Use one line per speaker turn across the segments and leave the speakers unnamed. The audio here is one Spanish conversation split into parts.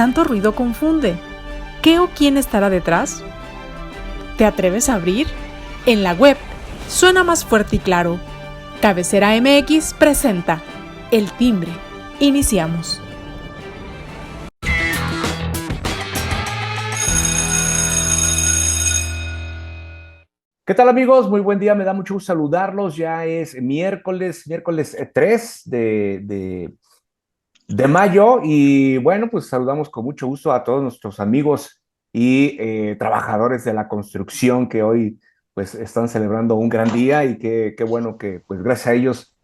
tanto ruido confunde. ¿Qué o quién estará detrás? ¿Te atreves a abrir? En la web suena más fuerte y claro. Cabecera MX presenta El Timbre. Iniciamos.
¿Qué tal, amigos? Muy buen día, me da mucho gusto saludarlos. Ya es miércoles 3 de mayo y bueno, pues saludamos con mucho gusto a todos nuestros amigos y trabajadores de la construcción que hoy pues están celebrando un gran día y qué bueno que pues gracias a ellos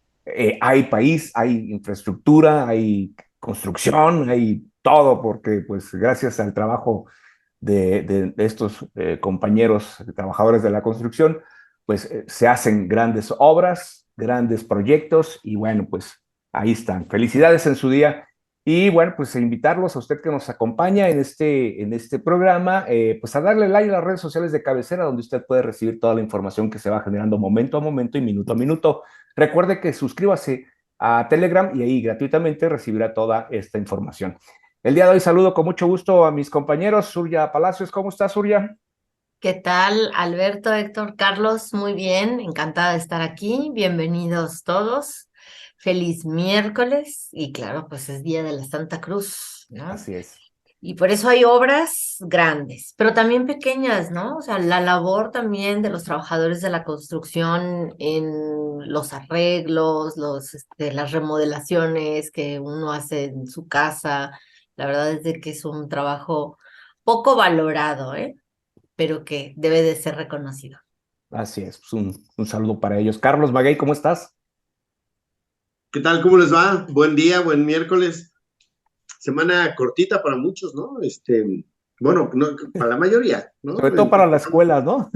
hay país, hay infraestructura, hay construcción, hay todo porque pues gracias al trabajo de estos compañeros trabajadores de la construcción, pues se hacen grandes obras, grandes proyectos y bueno, pues ahí están. Felicidades en su día. Y bueno, pues invitarlos a usted que nos acompaña en este programa, pues a darle like a las redes sociales de cabecera, donde usted puede recibir toda la información que se va generando momento a momento y minuto a minuto. Recuerde que suscríbase a Telegram y ahí gratuitamente recibirá toda esta información. El día de hoy saludo con mucho gusto a mis compañeros. Surya Palacios, ¿cómo estás, Surya?
¿Qué tal, Alberto, Héctor, Carlos? Muy bien, encantada de estar aquí. Bienvenidos todos. Feliz miércoles y claro, pues es Día de la Santa Cruz, ¿no?
Así es.
Y por eso hay obras grandes, pero también pequeñas, ¿no? O sea, la labor también de los trabajadores de la construcción en los arreglos, las remodelaciones que uno hace en su casa. La verdad es de que es un trabajo poco valorado, ¿eh? Pero que debe de ser reconocido.
Así es. Pues un saludo para ellos. Carlos Maguey, ¿cómo estás?
¿Qué tal? ¿Cómo les va? Buen día, buen miércoles. Semana cortita para muchos, ¿no? Bueno, no, para la mayoría, ¿no?
Sobre todo para la escuela, ¿no?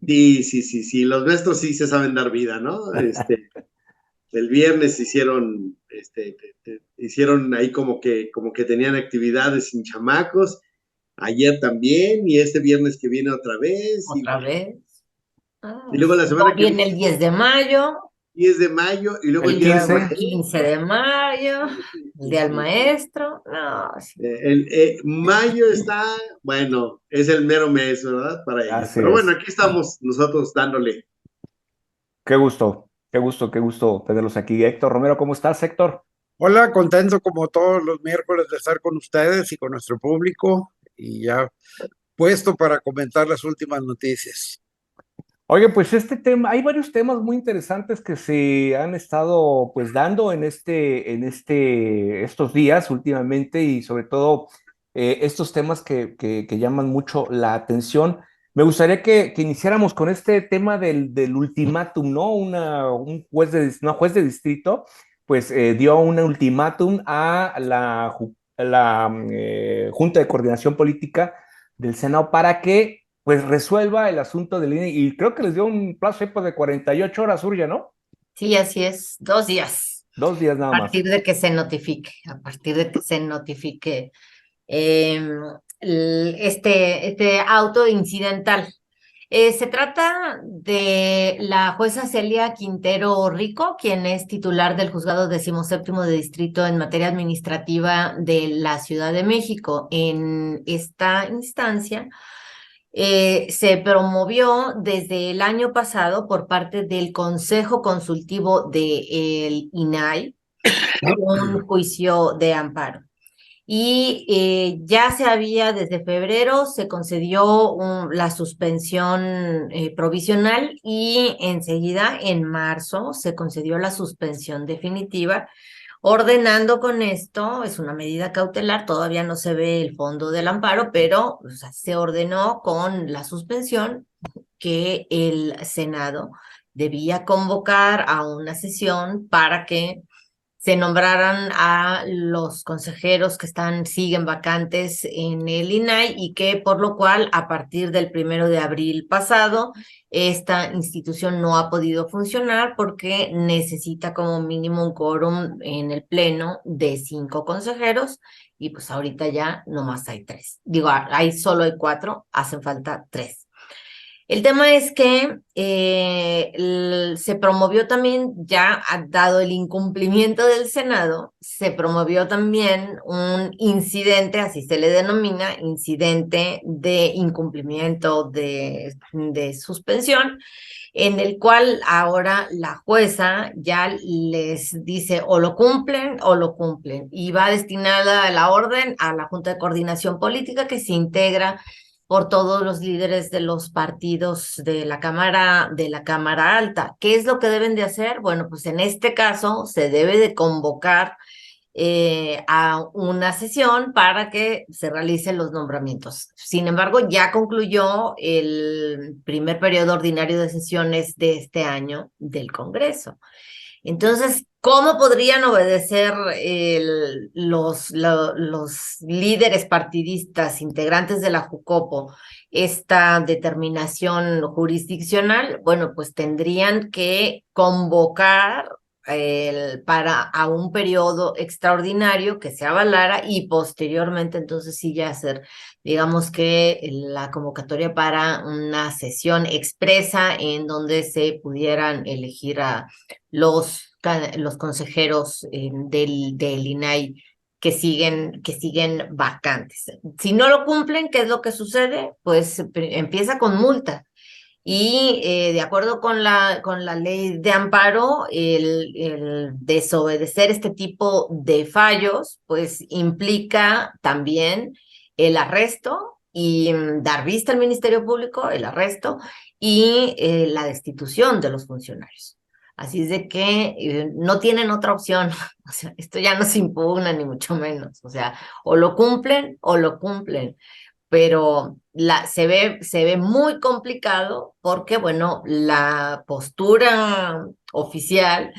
Sí. Los nuestros sí se saben dar vida, ¿no? El viernes hicieron ahí como que tenían actividades sin chamacos. Ayer también, y este viernes que viene otra vez.
Otra vez.
Y luego la semana que
Viene
viene,
el 10 de mayo,
10 de mayo, y luego
El
el Día de la
15.
Madre.
15 de mayo, el Día del Maestro. No, sí.
Mayo está, bueno, es el mero mes, ¿verdad? Para ellos.
Así
Pero bueno,
es.
aquí estamos nosotros dándole.
Qué gusto tenerlos aquí. Héctor Romero, ¿cómo estás, Héctor?
Hola, contento como todos los miércoles de estar con ustedes y con nuestro público y ya puesto para comentar las últimas noticias.
Oye, pues este tema, hay varios temas muy interesantes que se han estado pues dando estos días últimamente y sobre todo estos temas que llaman mucho la atención. Me gustaría que iniciáramos con este tema del ultimátum, ¿no? Una juez de distrito pues dio un ultimátum a la Junta de Coordinación Política del Senado para que pues resuelva el asunto del INE y creo que les dio un plazo pues, de 48 horas, Urya, ¿no?
Sí, así es, 2 días.
2 días nada
A
más.
partir de que se notifique, a partir de que se notifique eh, este auto incidental. Se trata de la jueza Celia Quintero Rico, quien es titular del Juzgado 17º de Distrito en materia administrativa de la Ciudad de México. En esta instancia se promovió desde el año pasado por parte del Consejo Consultivo del INAI un juicio de amparo. Y ya se había, desde febrero, se concedió la suspensión provisional y enseguida, en marzo, se concedió la suspensión definitiva, ordenando con esto, es una medida cautelar, todavía no se ve el fondo del amparo, pero o sea, se ordenó con la suspensión que el Senado debía convocar a una sesión para que se nombraran a los consejeros que siguen vacantes en el INAI y que por lo cual a partir del 1 de abril pasado esta institución no ha podido funcionar porque necesita como mínimo un quórum en el pleno de 5 consejeros y pues ahorita ya nomás hay 3. Digo, solo hay 4, hacen falta 3. El tema es que se promovió también, ya dado el incumplimiento del Senado, se promovió también un incidente, así se le denomina, incidente de incumplimiento de suspensión, en el cual ahora la jueza ya les dice o lo cumplen, y va destinada la orden a la Junta de Coordinación Política, que se integra por todos los líderes de los partidos de la Cámara Alta. ¿Qué es lo que deben de hacer? Bueno, pues en este caso se debe de convocar a una sesión para que se realicen los nombramientos. Sin embargo, ya concluyó el primer periodo ordinario de sesiones de este año del Congreso. Entonces, ¿cómo podrían obedecer los líderes partidistas integrantes de la Jucopo esta determinación jurisdiccional? Bueno, pues tendrían que convocar para a un periodo extraordinario que se avalara, y posteriormente entonces sí ya hacer, digamos que la convocatoria para una sesión expresa en donde se pudieran elegir a los consejeros del INAI que siguen vacantes. Si no lo cumplen, ¿qué es lo que sucede? Pues empieza con multa. Y de acuerdo con la ley de amparo, el desobedecer este tipo de fallos, pues implica también el arresto y dar vista al Ministerio Público, el arresto y la destitución de los funcionarios. Así es de que no tienen otra opción. O sea, esto ya no se impugna ni mucho menos. O sea, o lo cumplen o lo cumplen, pero se ve muy complicado porque, bueno, la postura oficial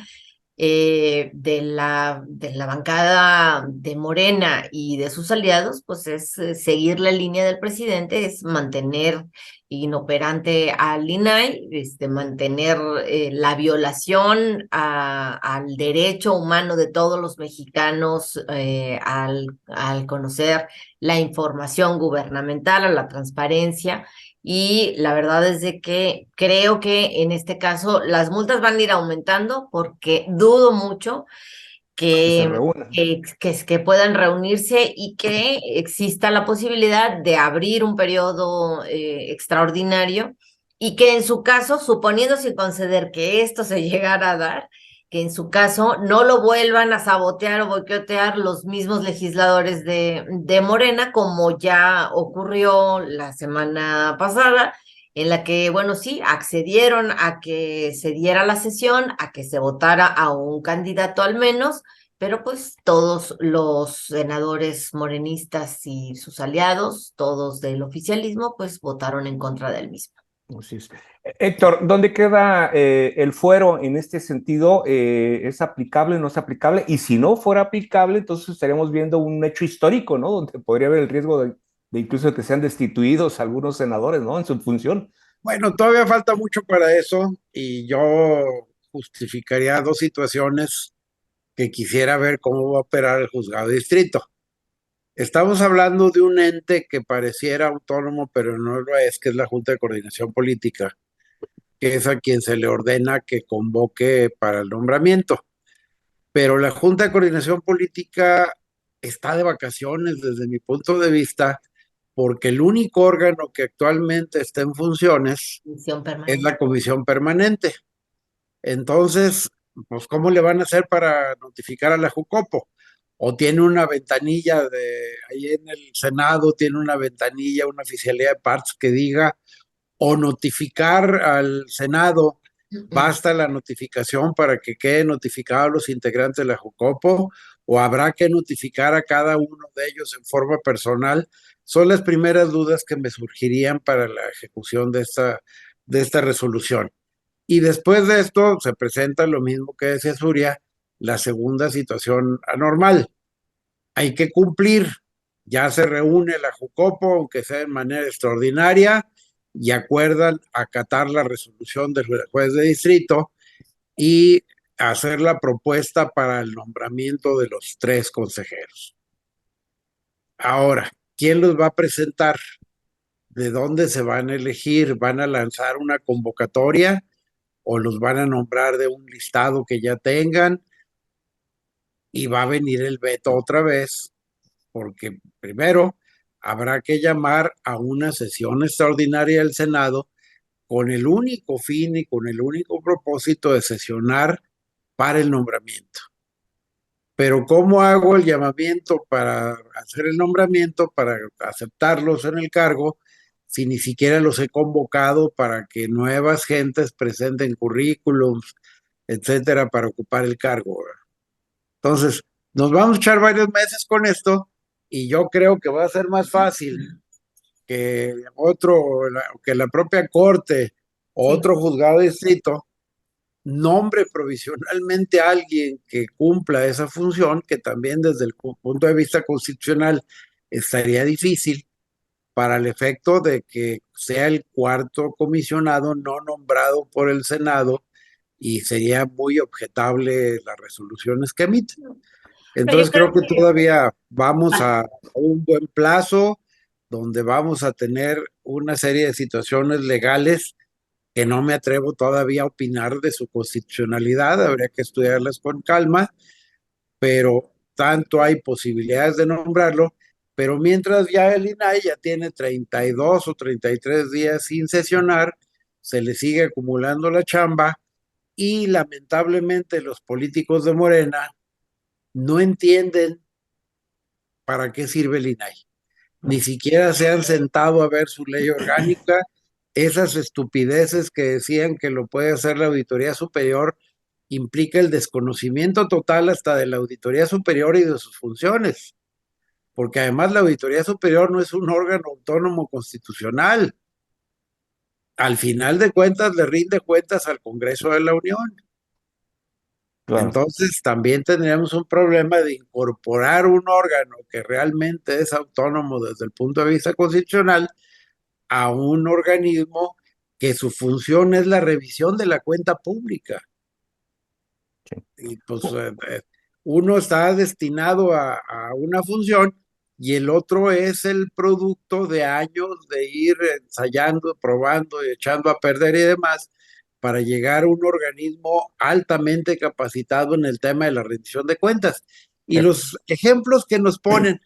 de la bancada de Morena y de sus aliados, pues es seguir la línea del presidente, es mantener inoperante al INAI, mantener la violación al derecho humano de todos los mexicanos al conocer la información gubernamental, a la transparencia. Y la verdad es de que creo que en este caso las multas van a ir aumentando, porque dudo mucho
Que se
que,
reúnan.
que puedan reunirse y que exista la posibilidad de abrir un periodo extraordinario, y que en su caso, suponiendo sin conceder que esto se llegara a dar, que en su caso no lo vuelvan a sabotear o boicotear los mismos legisladores de Morena, como ya ocurrió la semana pasada, en la que, bueno, sí, accedieron a que se diera la sesión, a que se votara a un candidato al menos, pero pues todos los senadores morenistas y sus aliados, todos del oficialismo, pues votaron en contra del mismo.
Así es. Héctor, ¿dónde queda el fuero en este sentido? ¿Es aplicable o no es aplicable? Y si no fuera aplicable, entonces estaríamos viendo un hecho histórico, ¿no? Donde podría haber el riesgo de incluso que sean destituidos algunos senadores, ¿no? En su función.
Bueno, todavía falta mucho para eso y yo justificaría dos situaciones que quisiera ver cómo va a operar el juzgado de distrito. Estamos hablando de un ente que pareciera autónomo, pero no lo es, que es la Junta de Coordinación Política, que es a quien se le ordena que convoque para el nombramiento. Pero la Junta de Coordinación Política está de vacaciones desde mi punto de vista, porque el único órgano que actualmente está en funciones
Misión
es
permanente.
la Comisión Permanente. Entonces, pues, ¿cómo le van a hacer para notificar a la Jucopo? O tiene una ventanilla ahí en el Senado, tiene una ventanilla, una oficialidad de partes que diga, o notificar al Senado, basta la notificación para que queden notificados los integrantes de la Jucopo, o habrá que notificar a cada uno de ellos en forma personal. Son las primeras dudas que me surgirían para la ejecución de esta resolución. Y después de esto se presenta lo mismo que decía Zuria, la segunda situación anormal. Hay que cumplir, ya se reúne la Jucopo, aunque sea de manera extraordinaria, y acuerdan acatar la resolución del juez de distrito y hacer la propuesta para el nombramiento de los 3 consejeros. Ahora, ¿quién los va a presentar? de dónde se van a elegir. ¿Van a lanzar una convocatoria o los van a nombrar de un listado que ya tengan? Y va a venir el veto otra vez, porque primero habrá que llamar a una sesión extraordinaria del Senado con el único fin y con el único propósito de sesionar para el nombramiento. Pero ¿cómo hago el llamamiento para hacer el nombramiento, para aceptarlos en el cargo, si ni siquiera los he convocado para que nuevas gentes presenten currículums, etcétera, para ocupar el cargo? Entonces, nos vamos a echar varios meses con esto y yo creo que va a ser más fácil que la propia corte o
Sí.
otro juzgado de distrito nombre provisionalmente a alguien que cumpla esa función, que también desde el punto de vista constitucional estaría difícil, para el efecto de que sea el cuarto comisionado no nombrado por el Senado, y sería muy objetable las resoluciones que emite.
Pero yo
Entonces creo
creo
que
que
todavía vamos
ah,
a un buen plazo donde vamos a tener una serie de situaciones legales que no me atrevo todavía a opinar de su constitucionalidad, habría que estudiarlas con calma, pero tanto hay posibilidades de nombrarlo, pero mientras ya el INAI ya tiene 32 o 33 días sin sesionar, se le sigue acumulando la chamba y lamentablemente los políticos de Morena no entienden para qué sirve el INAI. Ni siquiera se han sentado a ver su ley orgánica. Esas estupideces que decían que lo puede hacer la Auditoría Superior implica el desconocimiento total hasta de la Auditoría Superior y de sus funciones, porque además la Auditoría Superior no es un órgano autónomo constitucional. Al final de cuentas le rinde cuentas al Congreso de la Unión.
Claro.
Entonces también tendríamos un problema de incorporar un órgano que realmente es autónomo desde el punto de vista constitucional a un organismo que su función es la revisión de la cuenta pública.
Sí.
Y pues uno está destinado a una función y el otro es el producto de años de ir ensayando, probando y echando a perder y demás para llegar a un organismo altamente capacitado en el tema de la rendición de cuentas. Y los ejemplos que nos ponen,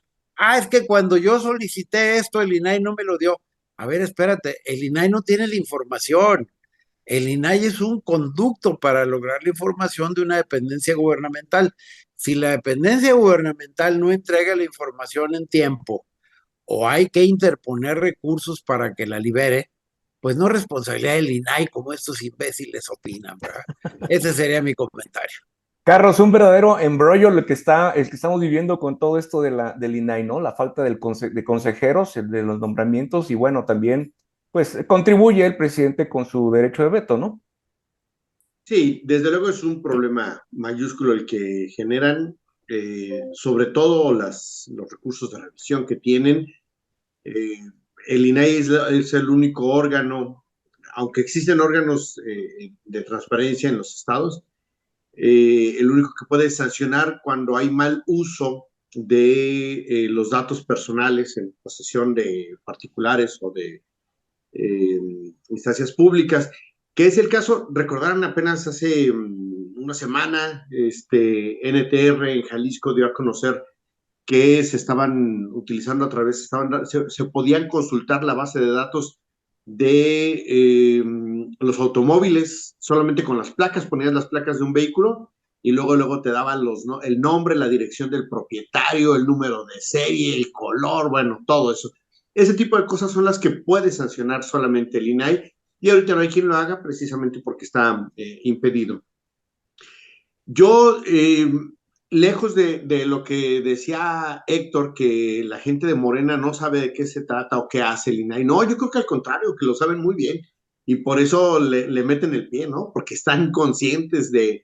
es que cuando yo solicité esto, el INAI no me lo dio. A ver, espérate, el INAI no tiene la información. El INAI es un conducto para lograr la información de una dependencia gubernamental. Si la dependencia gubernamental no entrega la información en tiempo o hay que interponer recursos para que la libere, pues no es responsabilidad del INAI como estos imbéciles opinan, ¿verdad? Ese sería mi comentario.
Carlos, un verdadero embrollo el que estamos viviendo con todo esto del INAI, ¿no? La falta de consejeros, el de los nombramientos, y bueno, también, pues, contribuye el presidente con su derecho de veto, ¿no?
Sí, desde luego es un problema mayúsculo el que generan, sobre todo los recursos de revisión que tienen. Eh, el INAI es el único órgano, aunque existen órganos de transparencia en los estados, el único que puede sancionar cuando hay mal uso de los datos personales en posesión de particulares o de instancias públicas, que es el caso, recordaron apenas hace una semana, NTR en Jalisco dio a conocer que se estaban utilizando a través, se podían consultar la base de datos de los automóviles solamente con las placas, ponías las placas de un vehículo y luego te daban ¿no? El nombre, la dirección del propietario, el número de serie, el color, bueno, todo eso. Ese tipo de cosas son las que puede sancionar solamente el INAI y ahorita no hay quien lo haga precisamente porque está impedido. Yo, lejos de lo que decía Héctor, que la gente de Morena no sabe de qué se trata o qué hace el INAI, no, yo creo que al contrario, que lo saben muy bien y por eso le meten el pie, ¿no? Porque están conscientes de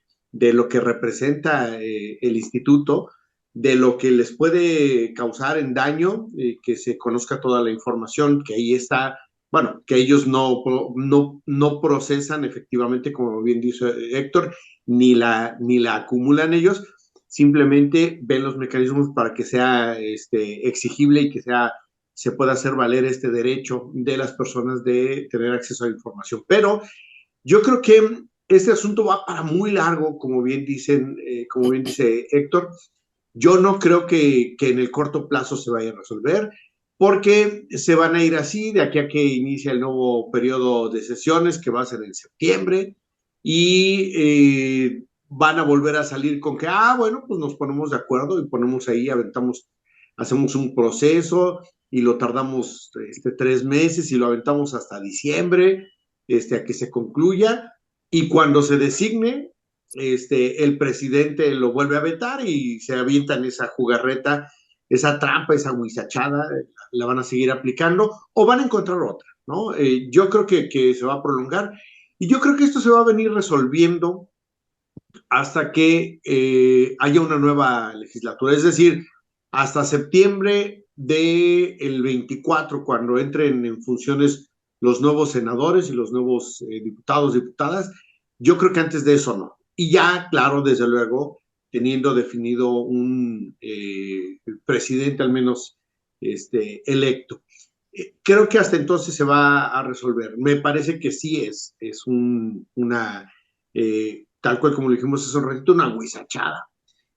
lo que representa el instituto, de lo que les puede causar en daño, que se conozca toda la información, que ahí está, bueno, que ellos no procesan efectivamente, como bien dice Héctor, ni la acumulan ellos, simplemente ven los mecanismos para que sea exigible y que sea se pueda hacer valer este derecho de las personas de tener acceso a la información. Pero yo creo que este asunto va para muy largo, como bien dice Héctor. Yo no creo que en el corto plazo se vaya a resolver, porque se van a ir así de aquí a que inicia el nuevo periodo de sesiones, que va a ser en septiembre, y van a volver a salir con que, bueno, pues nos ponemos de acuerdo y ponemos ahí, hacemos un proceso y lo tardamos 3 meses y lo aventamos hasta diciembre, a que se concluya, y cuando se designe, el presidente lo vuelve a vetar y se avientan esa jugarreta, esa trampa, esa huizachada, la van a seguir aplicando o van a encontrar otra, ¿no? Yo creo que se va a prolongar y yo creo que esto se va a venir resolviendo hasta que haya una nueva legislatura, es decir, hasta septiembre del 24, cuando entren en funciones los nuevos senadores y los nuevos diputados, diputadas. Yo creo que antes de eso no. Y ya, claro, desde luego, teniendo definido un presidente al menos electo. Creo que hasta entonces se va a resolver. Me parece que sí es una, tal cual como lo dijimos hace un ratito, una huizachada.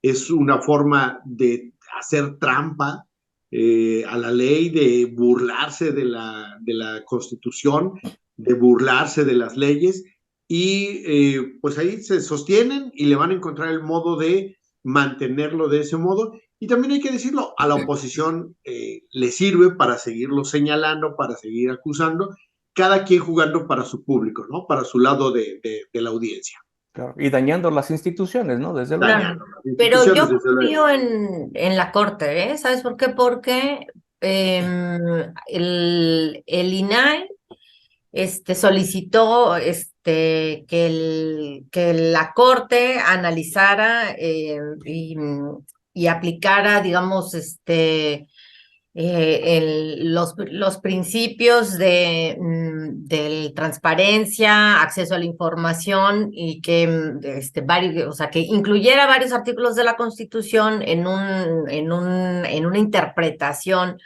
Es una forma de hacer trampa a la ley, de burlarse de la Constitución, de burlarse de las leyes, y pues ahí se sostienen y le van a encontrar el modo de mantenerlo de ese modo. Y también hay que decirlo, a la oposición le sirve para seguirlo señalando, para seguir acusando, cada quien jugando para su público, ¿no? Para su lado de la audiencia.
Claro, y dañando las instituciones, ¿no? Desde luego.
Claro, pero yo confío en la Corte, ¿eh? ¿Sabes por qué? Porque el INAI solicitó que la Corte analizara y aplicara, digamos, los principios de transparencia, acceso a la información y que o sea, que incluyera varios artículos de la Constitución en una interpretación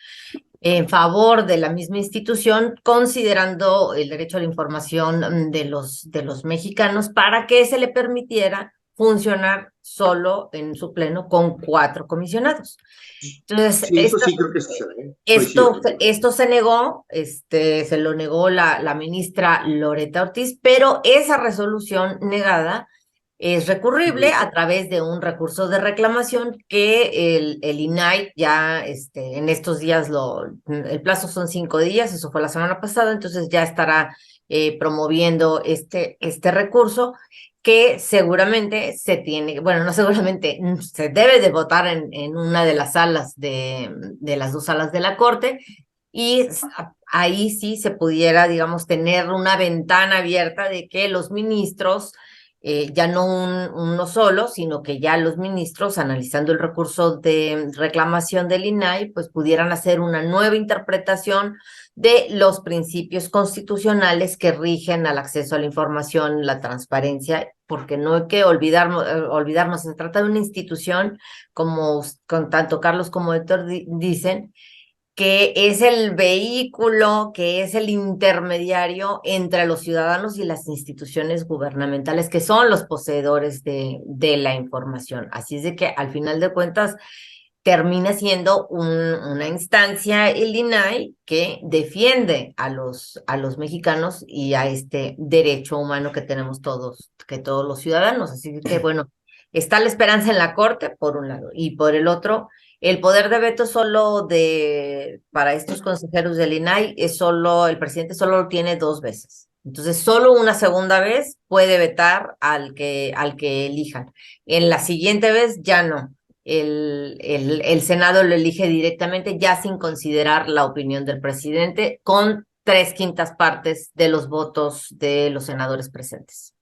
en favor de la misma institución, considerando el derecho a la información de los mexicanos, para que se le permitiera funcionar solo en su pleno con 4 comisionados. Entonces,
sí, eso sí creo que se
esto se negó, se lo negó la ministra Loreta Ortiz, pero esa resolución negada es recurrible a través de un recurso de reclamación que el INAI ya en estos días, el plazo son 5 días, eso fue la semana pasada, entonces ya estará promoviendo este recurso, que seguramente no seguramente, se debe de votar en una de las salas de las 2 salas de la Corte, y ahí sí se pudiera, digamos, tener una ventana abierta de que los ministros, ya no uno solo, sino que ya los ministros, analizando el recurso de reclamación del INAI, pues pudieran hacer una nueva interpretación de los principios constitucionales que rigen al acceso a la información, la transparencia, porque no hay que olvidarnos, se trata de una institución, como tanto Carlos como Héctor dicen, que es el vehículo, que es el intermediario entre los ciudadanos y las instituciones gubernamentales, que son los poseedores de la información. Así es de que al final de cuentas termina siendo una instancia, el INAI, que defiende a los mexicanos y a este derecho humano que tenemos todos los ciudadanos. Así que, bueno, está la esperanza en la Corte, por un lado, y por el otro, el poder de veto para estos consejeros del INAI el presidente solo lo tiene 2 veces. Entonces, solo una segunda vez puede vetar al que elijan. En la siguiente vez ya no. El Senado lo elige directamente, ya sin considerar la opinión del presidente, con 3/5 partes de los votos de los senadores presentes.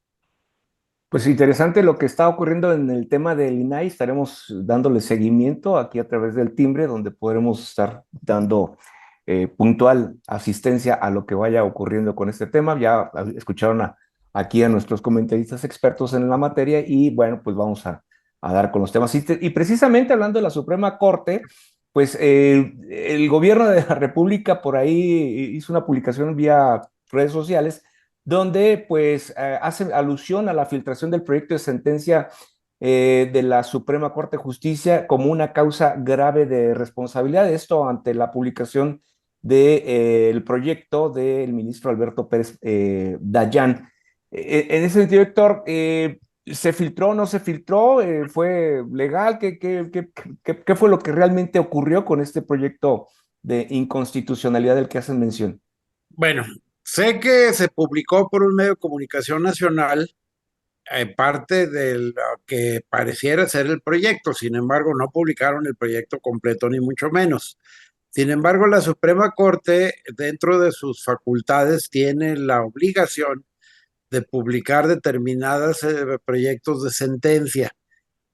Pues interesante lo que está ocurriendo en el tema del INAI. Estaremos dándole seguimiento aquí a través del timbre, donde podremos estar dando puntual asistencia a lo que vaya ocurriendo con este tema. Ya escucharon aquí a nuestros comentaristas expertos en la materia y bueno, pues vamos a dar con los temas. Y precisamente hablando de la Suprema Corte, pues el gobierno de la República por ahí hizo una publicación vía redes sociales donde pues hace alusión a la filtración del proyecto de sentencia de la Suprema Corte de Justicia como una causa grave de responsabilidad. Esto ante la publicación del proyecto del ministro Alberto Pérez Dayán. En ese sentido, Héctor, ¿se filtró o no se filtró? ¿Fue legal? ¿Qué fue lo que realmente ocurrió con este proyecto de inconstitucionalidad del que hacen mención?
Bueno, sé que se publicó por un medio de comunicación nacional parte de lo que pareciera ser el proyecto. Sin embargo, no publicaron el proyecto completo ni mucho menos. Sin embargo, la Suprema Corte, dentro de sus facultades, tiene la obligación de publicar determinados proyectos de sentencia,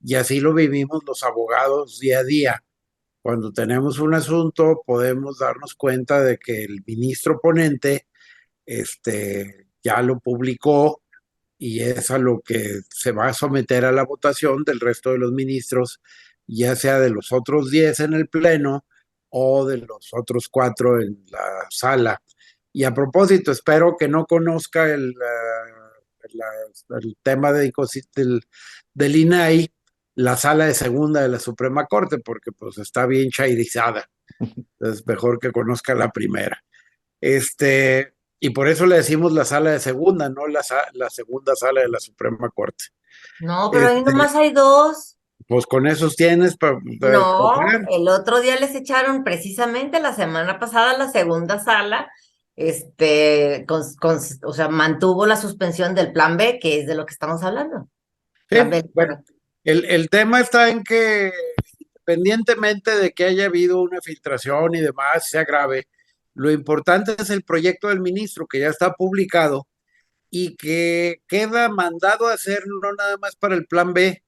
y así lo vivimos los abogados día a día. Cuando tenemos un asunto, podemos darnos cuenta de que el ministro ponente ya lo publicó, y es a lo que se va a someter a la votación del resto de los ministros, ya sea de los otros 10 en el Pleno o de los otros 4 en la sala. Y a propósito, espero que no conozca el tema del INAI, la sala de segunda de la Suprema Corte, porque pues está bien chairizada. Es mejor que conozca la primera. Y por eso le decimos la sala de segunda, no la segunda sala de la Suprema Corte.
No, pero ahí nomás hay dos.
Pues con esos tienes para
No,
escoger.
el otro día les echaron precisamente la semana pasada la segunda sala, o sea, mantuvo la suspensión del plan B, que es de lo que estamos hablando.
Sí,
Plan B.
bueno, el tema está en que, independientemente de que haya habido una filtración y demás, sea grave, lo importante es el proyecto del ministro que ya está publicado y que queda mandado a hacer no nada más para el plan B,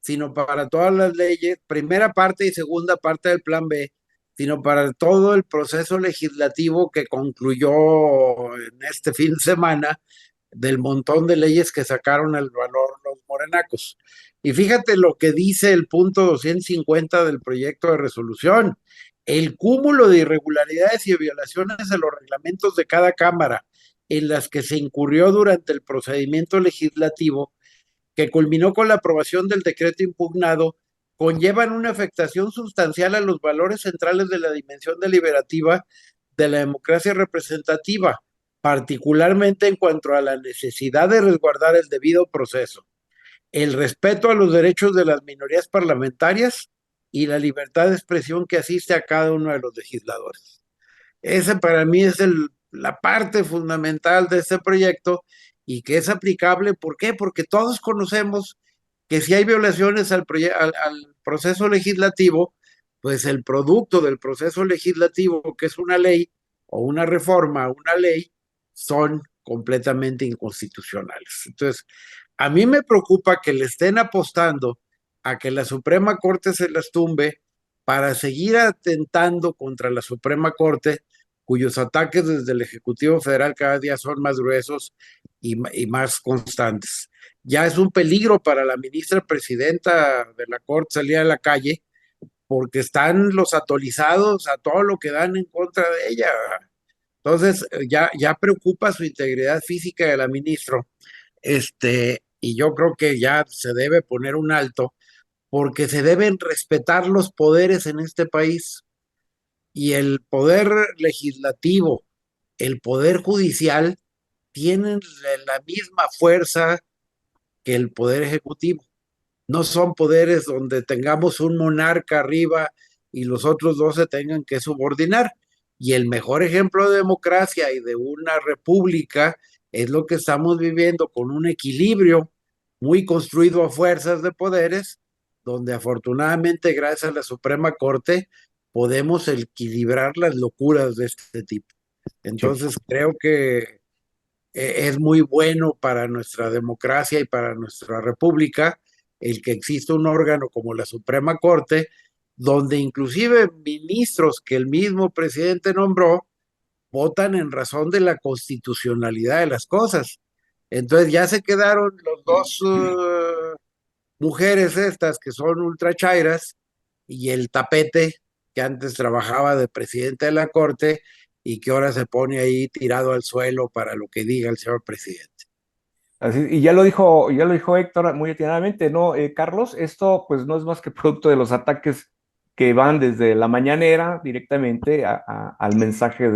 sino para todas las leyes, primera parte y segunda parte del plan B, sino para todo el proceso legislativo que concluyó en este fin de semana, del montón de leyes que sacaron el valor los morenacos. Y fíjate lo que dice el punto 250 del proyecto de resolución: el cúmulo de irregularidades y violaciones a los reglamentos de cada cámara en las que se incurrió durante el procedimiento legislativo que culminó con la aprobación del decreto impugnado, conllevan una afectación sustancial a los valores centrales de la dimensión deliberativa de la democracia representativa, particularmente en cuanto a la necesidad de resguardar el debido proceso, el respeto a los derechos de las minorías parlamentarias y la libertad de expresión que asiste a cada uno de los legisladores. Ese para mí es la parte fundamental de este proyecto, y que es aplicable. ¿Por qué? Porque todos conocemos que si hay violaciones al proceso legislativo, pues el producto del proceso legislativo, que es una ley o una reforma a una ley, son completamente inconstitucionales. Entonces, a mí me preocupa que le estén apostando a que la Suprema Corte se las tumbe para seguir atentando contra la Suprema Corte, cuyos ataques desde el Ejecutivo Federal cada día son más gruesos y más constantes. Ya es un peligro para la ministra presidenta de la Corte salir a la calle, porque están los atolizados a todo lo que dan en contra de ella. Entonces, ya preocupa su integridad física de la ministra, y yo creo que ya se debe poner un alto, porque se deben respetar los poderes en este país, y el poder legislativo, el poder judicial, tienen la misma fuerza que el poder ejecutivo. No son poderes donde tengamos un monarca arriba y los otros dos se tengan que subordinar. Y el mejor ejemplo de democracia y de una república es lo que estamos viviendo, con un equilibrio muy construido a fuerzas de poderes, donde afortunadamente gracias a la Suprema Corte podemos equilibrar las locuras de este tipo. Entonces creo que es muy bueno para nuestra democracia y para nuestra república el que exista un órgano como la Suprema Corte, donde inclusive ministros que el mismo presidente nombró votan en razón de la constitucionalidad de las cosas. Entonces ya se quedaron los dos mujeres estas que son ultrachairas, y el tapete que antes trabajaba de presidente de la Corte y que ahora se pone ahí tirado al suelo para lo que diga el señor presidente.
Así, y ya lo dijo Héctor muy atinadamente, ¿no? Carlos, esto pues no es más que producto de los ataques que van desde la mañanera directamente al mensaje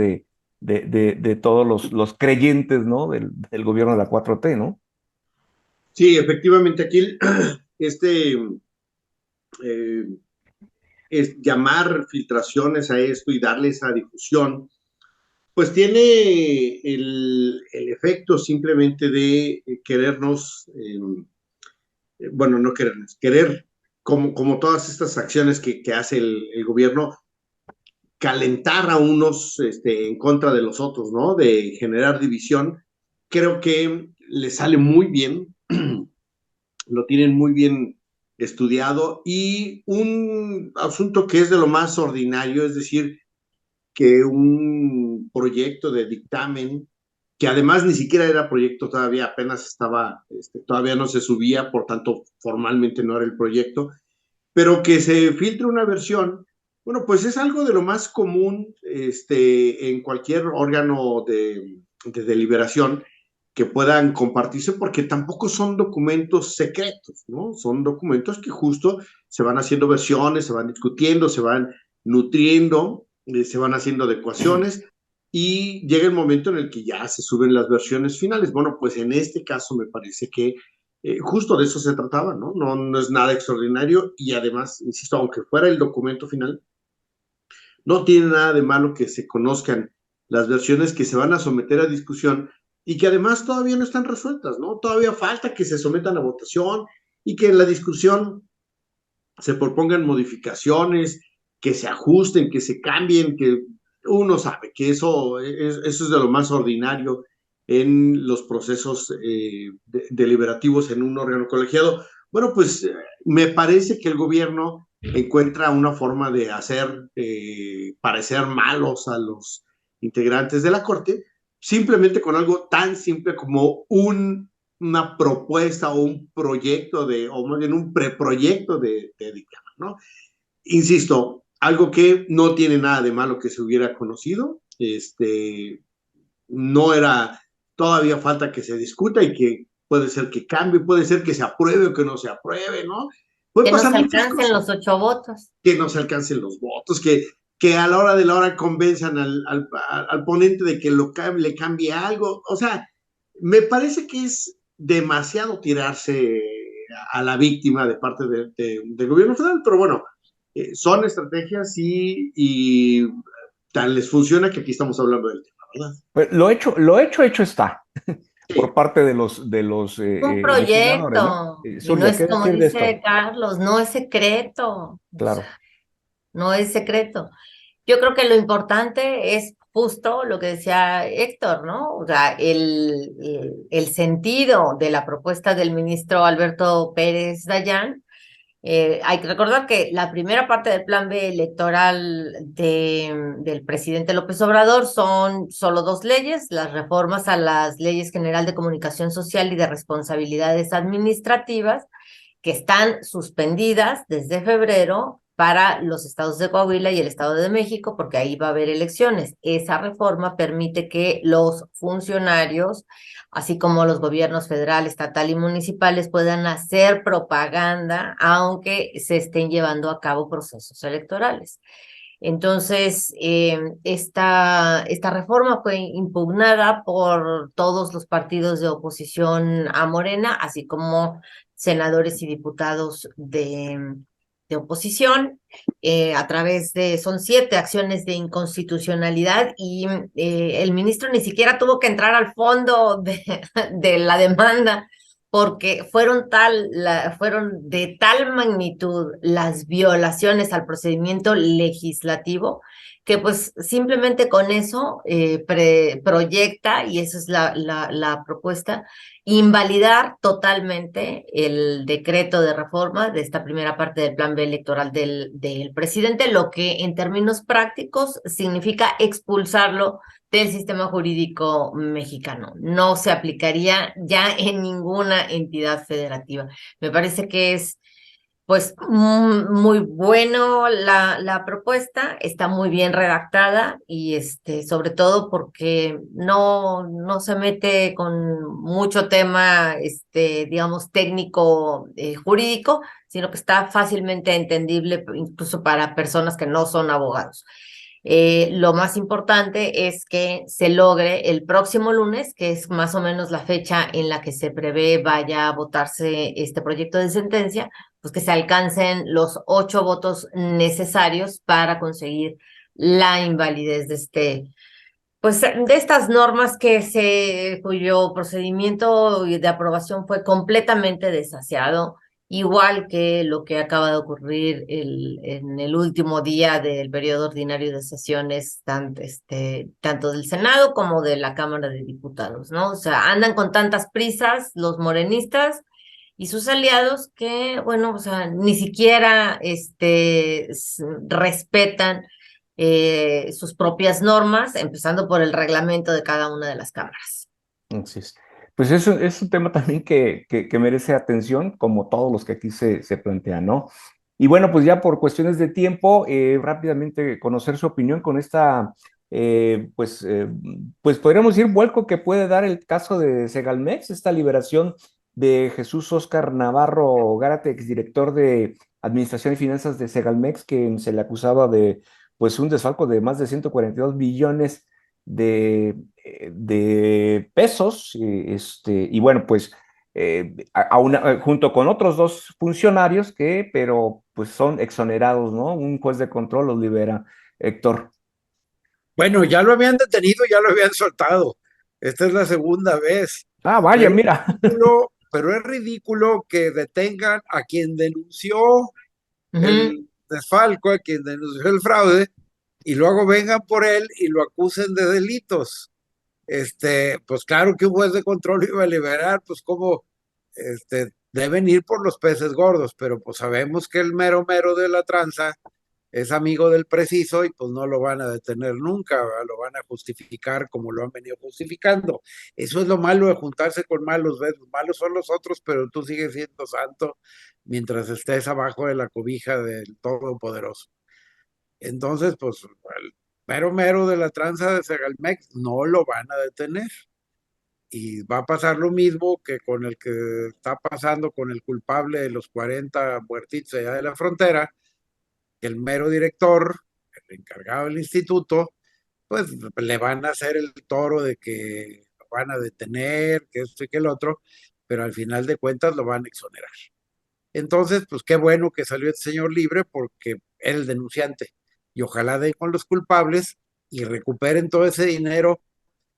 de todos los creyentes, ¿no? Del gobierno de la 4T, ¿no?
Sí, efectivamente, aquí este eh, es llamar filtraciones a esto y darle esa difusión, pues tiene el efecto simplemente de querernos, bueno, no querernos, querer, como todas estas acciones que hace el gobierno, calentar a unos en contra de los otros, ¿no? De generar división. Creo que le sale muy bien, lo tienen muy bien estudiado y un asunto que es de lo más ordinario, es decir, que un proyecto de dictamen, que además ni siquiera era proyecto todavía, apenas estaba, todavía no se subía, por tanto formalmente no era el proyecto, pero que se filtre una versión, bueno, pues es algo de lo más común en cualquier órgano de deliberación que puedan compartirse, porque tampoco son documentos secretos, ¿no? Son documentos que justo se van haciendo versiones, se van discutiendo, se van nutriendo, se van haciendo adecuaciones y llega el momento en el que ya se suben las versiones finales. Bueno, pues en este caso me parece que justo de eso se trataba, ¿no? ¿no? No es nada extraordinario y además, insisto, aunque fuera el documento final, no tiene nada de malo que se conozcan las versiones que se van a someter a discusión y que además todavía no están resueltas, ¿no? Todavía falta que se sometan a votación y que en la discusión se propongan modificaciones, que se ajusten, que se cambien, que uno sabe que eso es de lo más ordinario en los procesos deliberativos en un órgano colegiado. Bueno, pues me parece que el gobierno encuentra una forma de hacer parecer malos a los integrantes de la Corte, simplemente con algo tan simple como una propuesta o un proyecto o más bien un preproyecto de dictamen, ¿no? Insisto, algo que no tiene nada de malo que se hubiera conocido, no era, todavía falta que se discuta y que puede ser que cambie, puede ser que se apruebe o que no se apruebe, ¿no? Puede
Que no
pasar
se
muchas
alcancen
cosas.
los 8 votos.
Que no se alcancen los votos, que a la hora de la hora convenzan al ponente de que le cambie algo. O sea, me parece que es demasiado tirarse a la víctima de parte del gobierno federal, pero bueno, son estrategias y tan les funciona que aquí estamos hablando del tema, ¿verdad?
Pues hecho está por
Sí.
parte de los
Un
legisladores, ¿no?
proyecto, y no
Zulia,
es
¿qué
como
decir de esto?
dice Carlos, no es secreto,
Claro.
no es secreto. Yo creo que lo importante es justo lo que decía Héctor, ¿no? O sea, el sentido de la propuesta del ministro Alberto Pérez Dayán. Hay que recordar que la primera parte del plan B electoral del presidente López Obrador son solo 2 leyes, las reformas a las leyes general de comunicación social y de responsabilidades administrativas, que están suspendidas desde febrero para los estados de Coahuila y el Estado de México, porque ahí va a haber elecciones. Esa reforma permite que los funcionarios, así como los gobiernos federal, estatal y municipales, puedan hacer propaganda, aunque se estén llevando a cabo procesos electorales. Entonces, esta reforma fue impugnada por todos los partidos de oposición a Morena, así como senadores y diputados de oposición, a través son 7 acciones de inconstitucionalidad y el ministro ni siquiera tuvo que entrar al fondo de la demanda, porque fueron de tal magnitud las violaciones al procedimiento legislativo que pues simplemente con eso proyecta, y esa es la propuesta, invalidar totalmente el decreto de reforma de esta primera parte del plan B electoral del presidente, lo que en términos prácticos significa expulsarlo del sistema jurídico mexicano. No se aplicaría ya en ninguna entidad federativa. Me parece que es Pues muy bueno la propuesta, está muy bien redactada y sobre todo porque no se mete con mucho tema, digamos, técnico, jurídico, sino que está fácilmente entendible incluso para personas que no son abogados. Lo más importante es que se logre el próximo lunes, que es más o menos la fecha en la que se prevé vaya a votarse este proyecto de sentencia, pues que se alcancen los 8 votos necesarios para conseguir la invalidez pues de estas normas cuyo procedimiento de aprobación fue completamente desaseado, igual que lo que acaba de ocurrir en el último día del periodo ordinario de sesiones, tanto del Senado como de la Cámara de Diputados, ¿no? O sea, andan con tantas prisas los morenistas y sus aliados que, bueno, o sea, ni siquiera respetan sus propias normas, empezando por el reglamento de cada una de las cámaras.
Así es. Pues eso es un tema también que merece atención, como todos los que aquí se plantean, ¿no? Y bueno, pues ya por cuestiones de tiempo, rápidamente conocer su opinión con esta, pues podríamos decir, vuelco que puede dar el caso de Segalmex, esta liberación de Jesús Óscar Navarro Gárate, exdirector de Administración y Finanzas de Segalmex, que se le acusaba de, pues, un desfalco de más de 142 billones de pesos, y bueno, pues junto con otros 2 funcionarios pero pues son exonerados, ¿no? Un juez de control los libera, Héctor.
Bueno, ya lo habían detenido, ya lo habían soltado. Esta es la segunda vez.
Ah, vaya, mira.
Pero es ridículo que detengan a quien denunció
Uh-huh.
el desfalco, a quien denunció el fraude, y luego vengan por él y lo acusen de delitos. Pues claro que un juez de control lo iba a liberar, pues como deben ir por los peces gordos, pero pues sabemos que el mero mero de la tranza es amigo del preciso y pues no lo van a detener nunca, ¿verdad? Lo van a justificar como lo han venido justificando. Eso es lo malo de juntarse con malos, ¿ves? Los malos son los otros, pero tú sigues siendo santo mientras estés abajo de la cobija del Todopoderoso. Entonces, pues el mero mero de la tranza de Segalmex no lo van a detener. Y va a pasar lo mismo que con el que está pasando con el culpable de los 40 muertitos allá de la frontera, que el mero director, el encargado del instituto, pues le van a hacer el toro de que lo van a detener, que esto y que el otro, pero al final de cuentas lo van a exonerar. Entonces, pues qué bueno que salió este señor libre porque era el denunciante. Y ojalá den con los culpables y recuperen todo ese dinero,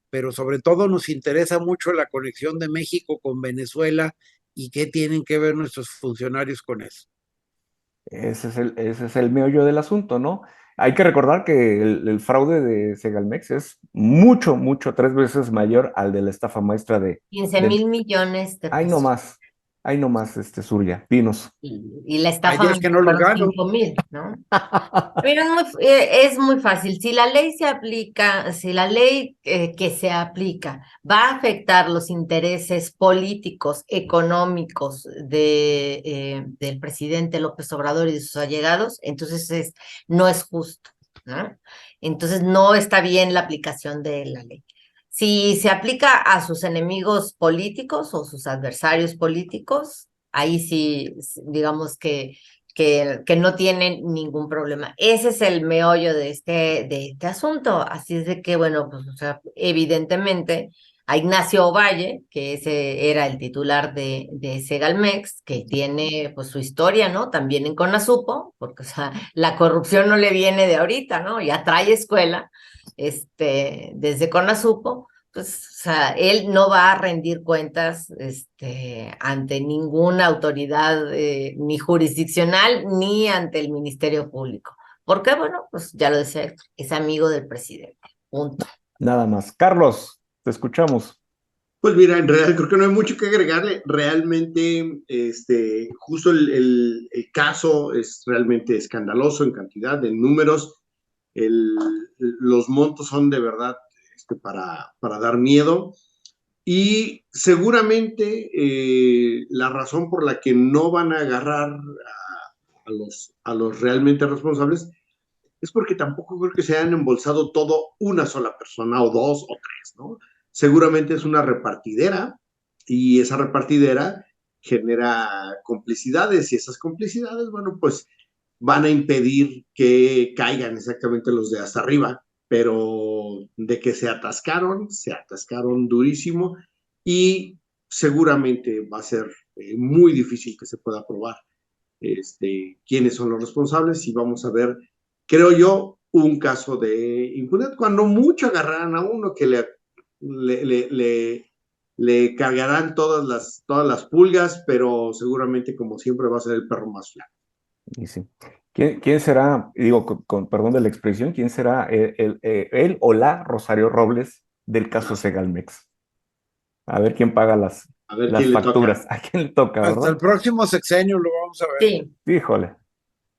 pero sobre todo nos interesa mucho la conexión de México con Venezuela y qué tienen que ver nuestros funcionarios con eso.
Ese es el meollo del asunto, ¿no? Hay que recordar que el fraude de Segalmex es mucho, mucho, 3 veces mayor al de la estafa maestra
15
de
mil millones de
Ay, no
pesos.
más, ay, no más, Surya, pinos.
Y la
Ay,
estafa
es que no los
fueron
gano.
5,000, ¿no? Pero es muy fácil. Si la ley se aplica, si la ley que se aplica va a afectar los intereses políticos, económicos del presidente López Obrador y de sus allegados, entonces no es justo, ¿no? Entonces no está bien la aplicación de la ley. Si se aplica a sus enemigos políticos o sus adversarios políticos, ahí sí, digamos que no tienen ningún problema. Ese es el meollo de este asunto. Así es de que, bueno, pues, o sea, evidentemente a Ignacio Ovalle, que ese era el titular de Segalmex, que tiene pues su historia, ¿no? También en Conasupo, porque, o sea, la corrupción no le viene de ahorita, ¿no? Ya trae escuela, desde Conasupo. Pues, o sea, él no va a rendir cuentas ante ninguna autoridad ni jurisdiccional ni ante el Ministerio Público. Porque, bueno, pues ya lo decía Héctor, es amigo del presidente. Punto.
Nada más. Carlos, te escuchamos.
Pues mira, en realidad creo que no hay mucho que agregarle. Realmente, justo el caso es realmente escandaloso en cantidad, en números. Los montos son de verdad para dar miedo. Y seguramente la razón por la que no van a agarrar a los realmente responsables, es porque tampoco creo que se hayan embolsado todo una sola persona o dos o tres, ¿no? Seguramente es una repartidera y esa repartidera genera complicidades y esas complicidades, bueno, pues van a impedir que caigan exactamente los de hasta arriba, pero de que se atascaron durísimo y seguramente va a ser muy difícil que se pueda probar quiénes son los responsables y vamos a ver, creo yo, un caso de impunidad. Cuando mucho agarrarán a uno que le cargarán todas las pulgas, pero seguramente, como siempre, va a ser el perro más flaco.
Y sí. ¿Quién será, digo, con perdón de la expresión, quién será él o la Rosario Robles del caso Segalmex? A ver quién paga las
A ver quién le
facturas.
toca.
¿A quién le toca,
Hasta
verdad?
el próximo sexenio lo vamos a ver.
Sí,
Híjole.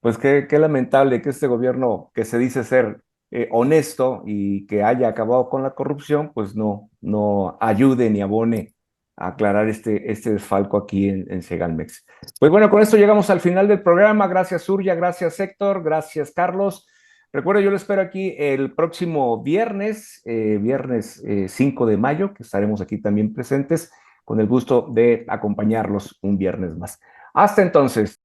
Pues qué lamentable que este gobierno que se dice ser honesto y que haya acabado con la corrupción, pues no ayude ni abone a aclarar este desfalco aquí en Segalmex. Pues bueno, con esto llegamos al final del programa. Gracias, Surya, gracias, Héctor, gracias, Carlos. Recuerda, yo lo espero aquí el próximo viernes, 5 de mayo, que estaremos aquí también presentes, con el gusto de acompañarlos un viernes más. Hasta entonces.